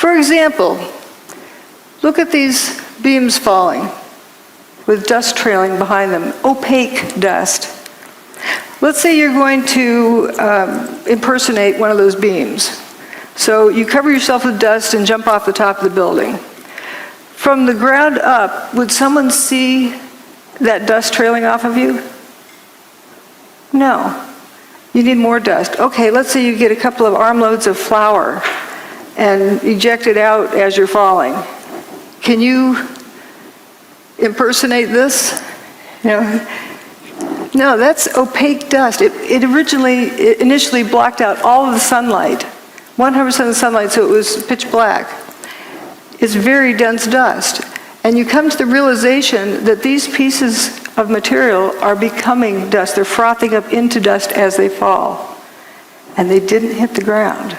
For example, look at these beams falling with dust trailing behind them, opaque dust. Let's say you're going to impersonate one of those beams. So you cover yourself with dust and jump off the top of the building. From the ground up, would someone see that dust trailing off of you? No. You need more dust. Okay, let's say you get a couple of armloads of flour and eject it out as you're falling. Can you impersonate this? No, that's opaque dust. It initially blocked out all of the sunlight, 100% of the sunlight, so it was pitch black. It's very dense dust. And you come to the realization that these pieces of material are becoming dust. They're frothing up into dust as they fall. And they didn't hit the ground.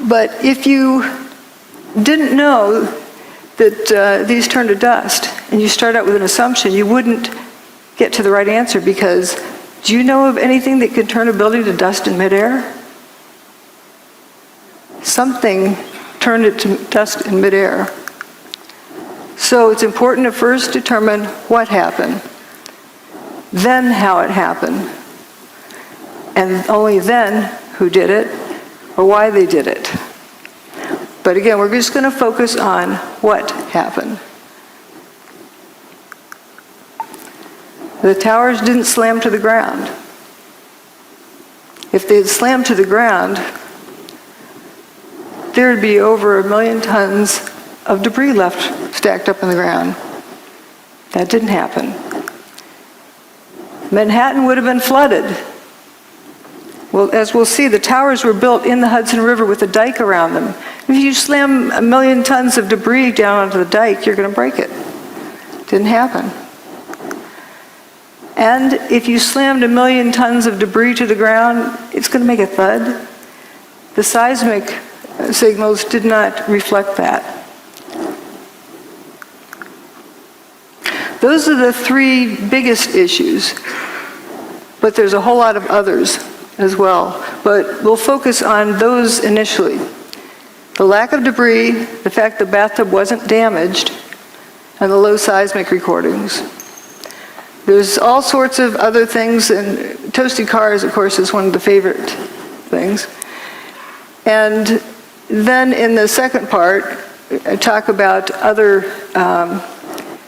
But if you didn't know that these turn to dust, and you start out with an assumption, you wouldn't get to the right answer, because do you know of anything that can turn a building to dust in midair? Something turned it to dust in midair. So it's important to first determine what happened, then how it happened, and only then who did it or why they did it. But again, we're just going to focus on what happened. The towers didn't slam to the ground. If they had slammed to the ground, there would be over 1 million tons of debris left stacked up in the ground. That didn't happen. Manhattan would have been flooded. Well, as we'll see, the towers were built in the Hudson River with a dike around them. If you slam 1 million tons of debris down onto the dike, you're going to break it. Didn't happen. And if you slammed 1 million tons of debris to the ground, it's going to make a thud. The seismic signals did not reflect that. Those are the 3 biggest issues, but there's a whole lot of others as well. But we'll focus on those initially. The lack of debris, the fact the bathtub wasn't damaged, and the low seismic recordings. There's all sorts of other things, and toasted cars, of course, is one of the favorite things. And then in the second part, I talk about other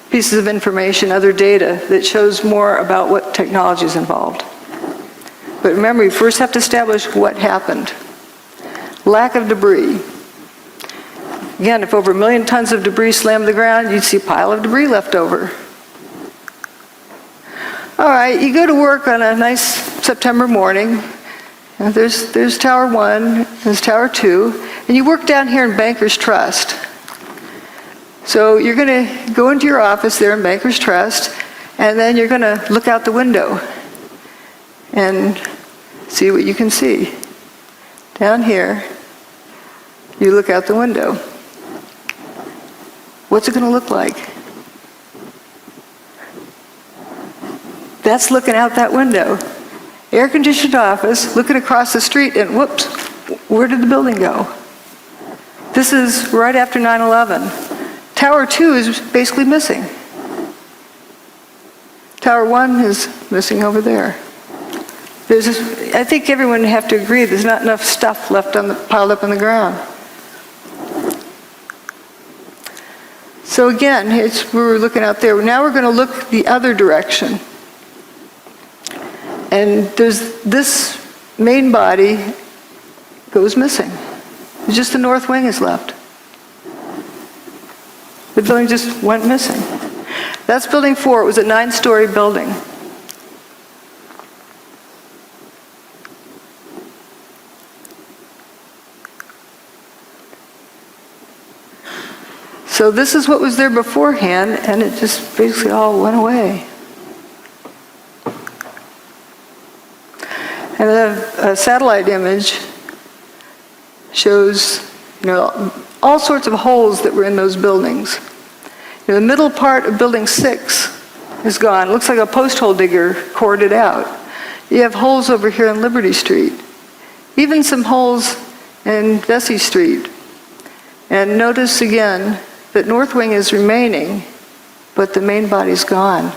pieces of information, other data that shows more about what technology is involved. But remember, you first have to establish what happened. Lack of debris. Again, if over 1 million tons of debris slammed the ground, you'd see a pile of debris left over. All right, you go to work on a nice September morning. And there's Tower 1, there's Tower 2, and you work down here in Bankers Trust. So you're going to go into your office there in Bankers Trust, and then you're going to look out the window and see what you can see. Down here, you look out the window. What's it going to look like? That's looking out that window. Air-conditioned office, looking across the street, and whoops, where did the building go? This is right after 9/11. Tower 2 is basically missing. Tower 1 is missing over there. I think everyone would have to agree there's not enough stuff left piled up on the ground. So again, we're looking out there. Now we're going to look the other direction. And there's this main body goes missing. Just the north wing is left. The building just went missing. That's building 4. It was a 9-story building. So this is what was there beforehand, and it just basically all went away. And a satellite image shows, all sorts of holes that were in those buildings. The middle part of building 6 is gone. It looks like a post hole digger cored it out. You have holes over here on Liberty Street. Even some holes and Vesey Street. And notice again that north wing is remaining, but the main body's gone.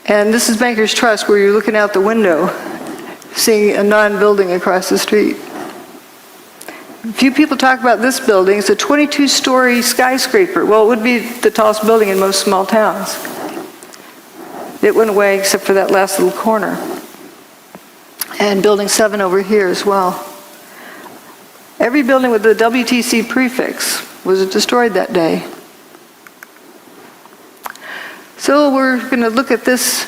And this is Bankers Trust, where you're looking out the window, seeing a non-building across the street. Few people talk about this building. It's a 22-story skyscraper. Well, it would be the tallest building in most small towns. It went away except for that last little corner. And Building 7 over here as well. Every building with the WTC prefix was destroyed that day. So we're going to look at this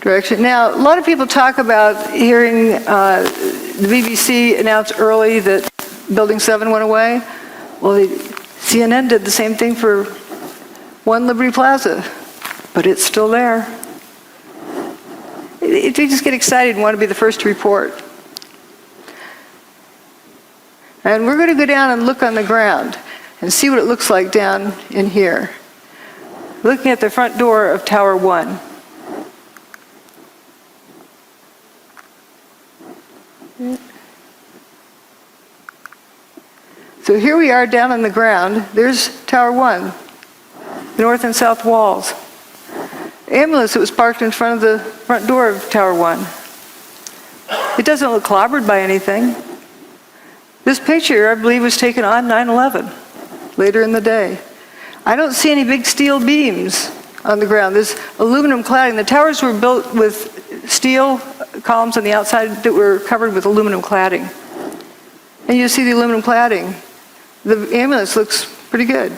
direction. Now, a lot of people talk about hearing the BBC announce early that Building 7 went away. Well, CNN did the same thing for 1 Liberty Plaza, but it's still there. They just get excited and want to be the first to report. And we're going to go down and look on the ground and see what it looks like down in here. Looking at the front door of Tower 1. So here we are down on the ground. There's Tower 1, the north and south walls. The ambulance that was parked in front of the front door of Tower 1. It doesn't look clobbered by anything. This picture, I believe, was taken on 9/11, later in the day. I don't see any big steel beams on the ground. There's aluminum cladding. The towers were built with steel columns on the outside that were covered with aluminum cladding. And you see the aluminum cladding. The ambulance looks pretty good.